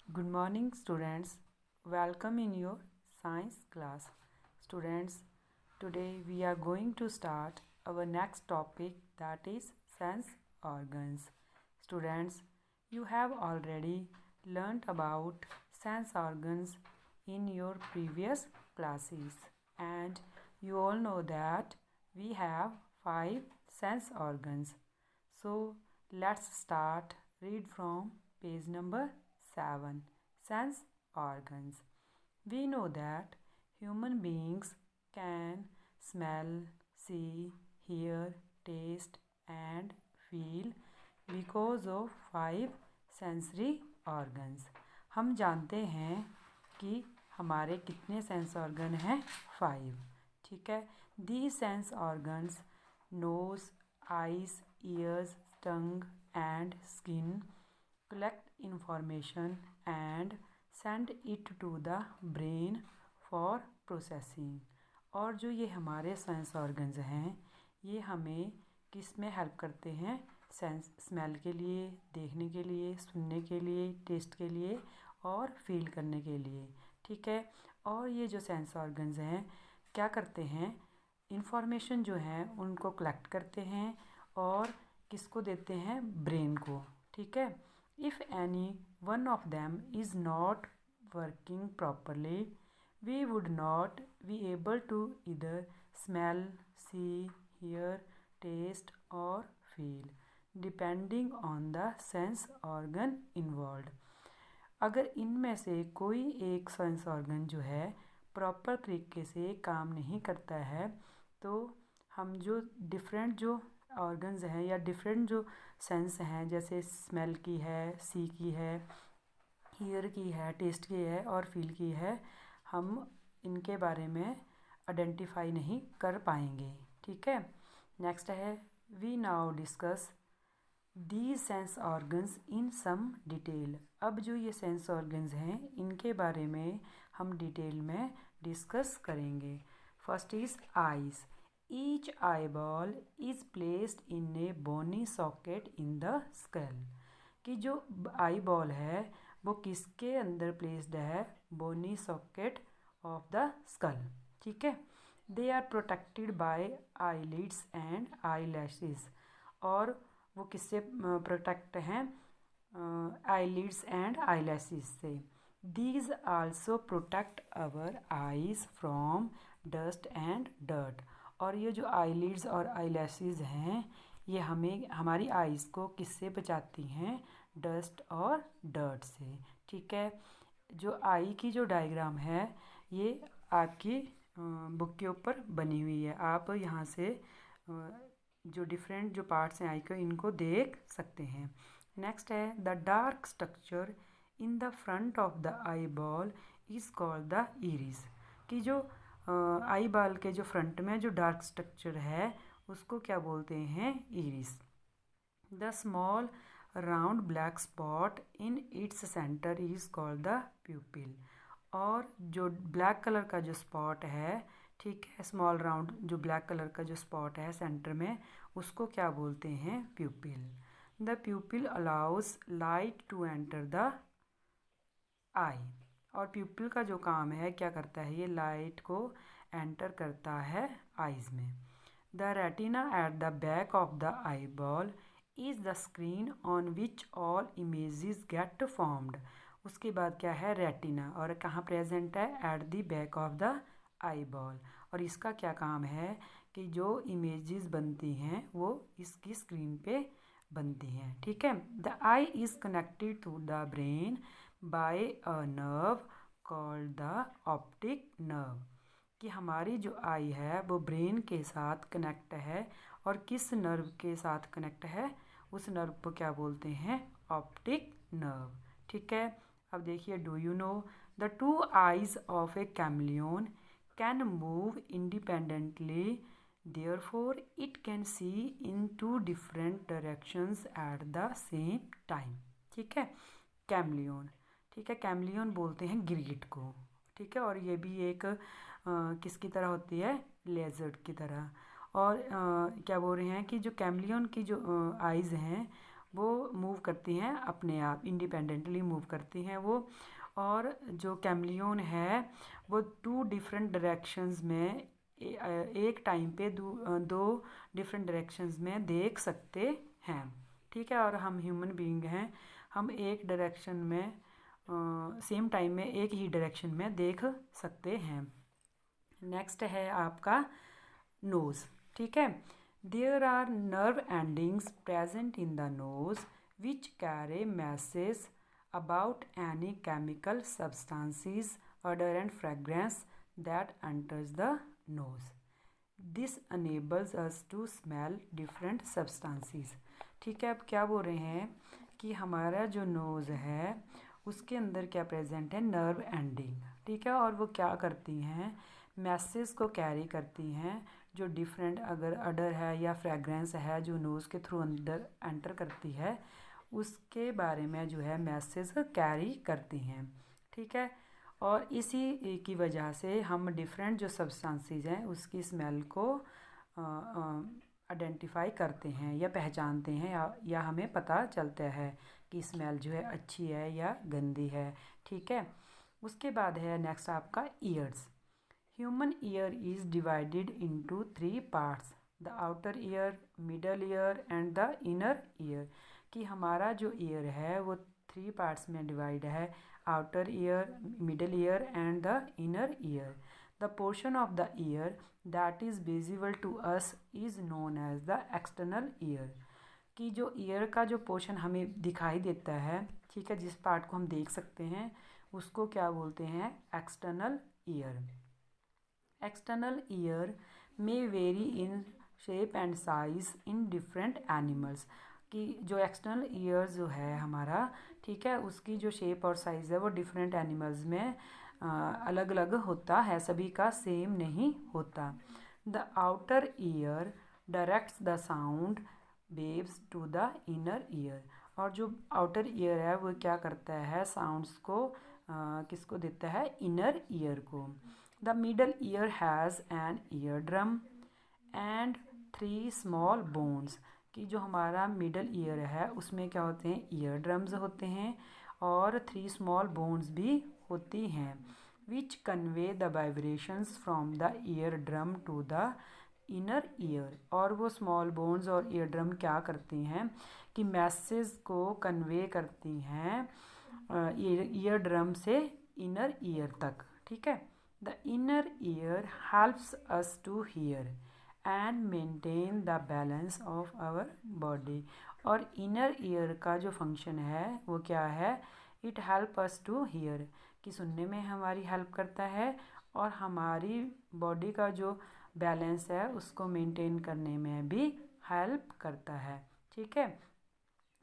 Good morning, students. Welcome in your science class. Students, today we are going to start our next topic, that is sense organs. Students, you have already learnt about sense organs in your previous classes, and you all know that we have 5 sense organs. So, let's start. Read from page number 7. Sense organs. We know that human beings can smell, see, hear, taste and feel because of 5 sensory organs. हम जानते हैं कि हमारे कितने sense organ हैं? 5. ठीक है. These sense organs, nose, eyes, ears, tongue and skin, collect information and send it to the brain for processing. और जो ये हमारे सेंस ऑर्गन्स हैं ये हमें किस में हेल्प करते हैं? सेंस स्मेल के लिए, देखने के लिए, सुनने के लिए, टेस्ट के लिए और फील करने के लिए. ठीक है. और ये जो सेंस ऑर्गन्स हैं क्या करते हैं? इंफॉर्मेशन जो है उनको कलेक्ट करते हैं और किसको देते हैं? ब्रेन को. ठीक है. If any one of them is not working properly, we would not be able to either smell, see, hear, taste or feel, depending on the sense organ involved. अगर इनमें से कोई एक सेंस ऑर्गन जो है प्रॉपर तरीके से काम नहीं करता है तो हम जो डिफरेंट जो ऑर्गन्स हैं या डिफरेंट जो सेंस हैं जैसे स्मेल की है, सी की है, हियर की है, टेस्ट की है और फील की है, हम इनके बारे में आइडेंटिफाई नहीं कर पाएंगे. ठीक है. नेक्स्ट है we now discuss these sense organs in some detail. अब जो ये सेंस ऑर्गन्स हैं इनके बारे में हम डिटेल में डिस्कस करेंगे. First is eyes. Each eyeball is placed in a bony socket in the skull. कि जो आई बॉल है वो किसके अंदर प्लेस्ड है? Bony socket of the skull. ठीक है. They are protected by eyelids and eyelashes. और वो किससे प्रोटेक्ट हैं? आईलिड्स एंड आई लैशेस से. These also protect our eyes from dust and dirt. और ये जो आईलिड्स और आईलैशेस हैं ये हमें हमारी आइज़ को किससे बचाती हैं? डस्ट और डर्ट से. ठीक है. जो आई की जो डायग्राम है ये आपकी बुक के ऊपर बनी हुई है. आप यहाँ से जो डिफरेंट जो पार्ट्स हैं आई के इनको देख सकते हैं. नेक्स्ट है the dark structure in the front of the eyeball is called the iris. कि जो आई बॉल के जो फ्रंट में जो डार्क स्ट्रक्चर है उसको क्या बोलते हैं? Iris. The small round black spot in its centre is called the प्यूपिल. और जो ब्लैक कलर का जो स्पॉट है, ठीक है, स्मॉल राउंड जो ब्लैक कलर का जो स्पॉट है सेंटर में उसको क्या बोलते हैं? Pupil. The pupil allows light to enter the eye. और प्यूपिल का जो काम है क्या करता है? ये लाइट को एंटर करता है आइज़ में. The retina at the back of the eyeball is the screen on which all images get formed. उसके बाद क्या है? रेटिना. और कहाँ प्रेजेंट है? At the back of the eyeball. और इसका क्या काम है कि जो इमेजेस बनती हैं वो इसकी स्क्रीन पे बनती हैं. ठीक है. The eye is connected to the brain by a nerve called the optic nerve. कि हमारी जो आई है वो ब्रेन के साथ कनेक्ट है. और किस नर्व के साथ कनेक्ट है? उस नर्व को क्या बोलते हैं? Optic nerve. ठीक है. अब देखिए do you know the two eyes of a chameleon can move independently, therefore it can see in 2 different directions at the same time. ठीक है. कैमलियन. ठीक है. कैमलियन बोलते हैं गिरगिट को. ठीक है. और ये भी एक किसकी तरह होती है? लेजर्ड की तरह. और क्या बोल रहे हैं कि जो कैमलियन की जो आइज़ हैं वो मूव करती हैं अपने आप, इंडिपेंडेंटली मूव करती हैं वो। और जो कैमलियन है वो 2 डिफरेंट डायरेक्शंस में एक टाइम पे दो डिफरेंट डायरेक्शंस में देख सकते हैं, ठीक है। और हम ह्यूमन बीइंग हैं, हम एक डायरेक्शन में सेम टाइम में एक ही डायरेक्शन में देख सकते हैं। नेक्स्ट है आपका नोज़, ठीक है। There are nerve endings present in the nose which carry message about any chemical substances, odor and fragrance that enters the nose. This enables us to smell different substances. ठीक है, अब क्या बोल रहे हैं कि हमारा जो नोज़ है उसके अंदर क्या प्रेजेंट है, नर्व एंडिंग, ठीक है। और वो क्या करती हैं, मैसेज को कैरी करती हैं जो डिफरेंट अगर अडर है या फ्रेगरेंस है जो नोज़ के थ्रू अंदर एंटर करती है उसके बारे में जो है मैसेज कैरी करती हैं, ठीक है। और इसी की वजह से हम डिफरेंट जो सब्सटेंसेस हैं उसकी स्मेल को आइडेंटिफाई करते हैं या पहचानते हैं, या हमें पता चलता है कि स्मेल जो है अच्छी है या गंदी है, ठीक है। उसके बाद है नेक्स्ट आपका years. Human ear is divided into 3 parts, the outer ear, middle ear and the inner year. कि हमारा जो ईयर है वो 3 पार्ट्स में डिवाइड है, outer ear, middle ear and the inner ear. The portion of the ear that is visible to us is known as the external ear. कि जो year का जो पोर्शन हमें दिखाई देता है, ठीक है, जिस पार्ट को हम देख सकते हैं उसको क्या बोलते हैं, external ear. External ear may very in shape and size in different animals. कि जो एक्सटर्नल ईयर जो है हमारा, ठीक है, उसकी जो शेप और साइज़ है वो डिफरेंट एनिमल्स में अलग अलग होता है, सभी का सेम नहीं होता। The outer ear directs the sound waves to the inner ear. और जो आउटर ईयर है वो क्या करता है, साउंड्स को किसको देता है, इनर ईयर को। The middle ear has an ear drum and 3 small bones. कि जो हमारा मिडल ईयर है उसमें क्या होते हैं, ईयर ड्रम्स होते हैं और 3 स्मॉल बोन्स भी होती हैं, which convey the vibrations from the eardrum to the inner ear. और वो स्मॉल बोन्स और ईयर ड्रम क्या करती हैं कि मैसेज को कन्वे करती हैं ईयर ड्रम से इनर ईयर तक, ठीक है। The inner ear helps us to hear and maintain the balance of our body. और इनर ईयर का जो फंक्शन है वो क्या है, it help us to hear, कि सुनने में हमारी हेल्प करता है और हमारी बॉडी का जो बैलेंस है उसको मेंटेन करने में भी हेल्प करता है, ठीक है।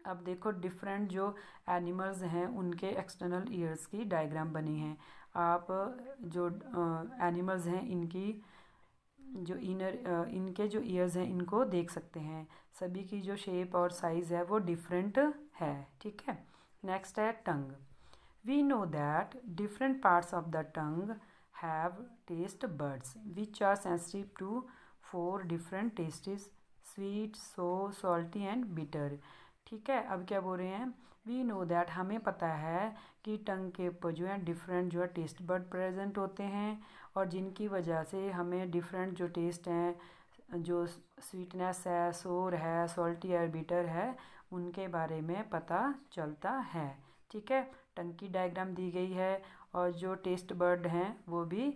अब देखो डिफरेंट जो एनिमल्स हैं उनके एक्सटर्नल ईयर्स की डायग्राम बनी है। आप जो एनिमल्स हैं इनकी जो इनके जो ईयर्स हैं इनको देख सकते हैं, सभी की जो शेप और साइज़ है वो डिफरेंट है, ठीक है। नेक्स्ट है tongue. We know that different parts of the tongue have taste buds which are sensitive to 4 different tastes, sweet, sour, salty and bitter, ठीक है। अब क्या बोल रहे हैं, वी नो दैट, हमें पता है कि टंग के ऊपर जो है डिफरेंट जो है टेस्ट बर्ड प्रेजेंट होते हैं और जिनकी वजह से हमें डिफरेंट जो टेस्ट हैं, जो स्वीटनेस है, सोर है, सॉल्टी है, बिटर है, उनके बारे में पता चलता है, ठीक है। टंग की डायग्राम दी गई है और जो टेस्ट बर्ड हैं वो भी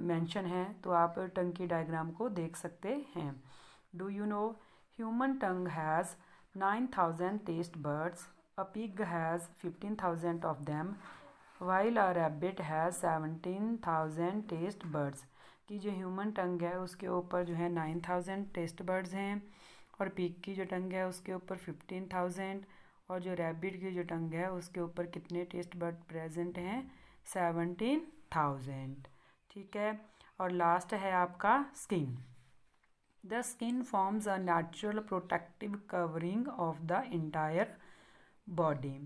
मेंशन है, तो आप टंग की डायग्राम को देख सकते हैं। Do you no human tongue has 9,000 taste buds, a pig has 15,000 of them, while a rabbit has 17,000 taste buds। कि जो ह्यूमन टंग है उसके ऊपर जो है 9,000 टेस्ट बर्ड्स हैं और पिग की जो टंग है उसके ऊपर 15,000 और जो रैबिट की जो टंग है उसके ऊपर कितने टेस्ट बर्ड प्रेजेंट हैं, 17,000, ठीक है। और लास्ट है आपका skin. The skin forms a natural protective covering of the entire body।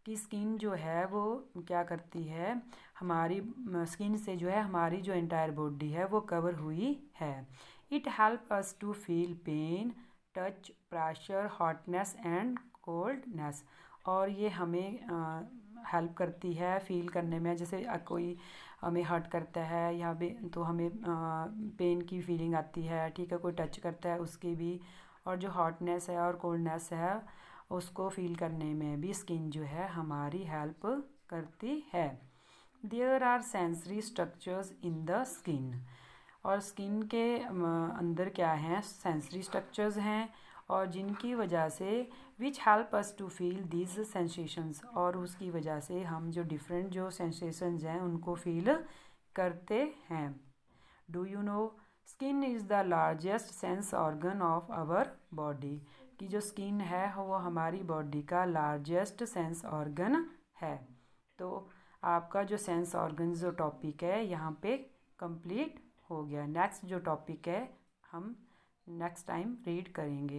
कि स्किन जो है वो क्या करती है, हमारी स्किन से जो है हमारी जो एंटायर बॉडी है वो कवर हुई है। It help us to feel pain, touch, pressure, hotness and coldness. और ये हमें हेल्प करती है फील करने में। जैसे कोई हमें हर्ट करता है या तो हमें पेन की फीलिंग आती है, ठीक है। कोई टच करता है उसकी भी। और जो हॉटनेस है और कोल्डनेस है उसको फील करने में भी स्किन जो है हमारी हेल्प करती है। There are sensory structures in the skin. और स्किन के अंदर क्या हैं, सेंसरी स्ट्रक्चर्स हैं, और जिनकी वजह से which help us to feel these sensations, और उसकी वजह से हम जो डिफरेंट जो सेंसेशंस हैं उनको फील करते हैं। Do you know skin is the largest sense organ of our body. कि जो स्किन है वो हमारी बॉडी का लार्जेस्ट सेंस ऑर्गन है। तो आपका जो सेंस ऑर्गन जो टॉपिक है यहाँ पे कंप्लीट हो गया। नेक्स्ट जो टॉपिक है हम नेक्स्ट टाइम रीड करेंगे।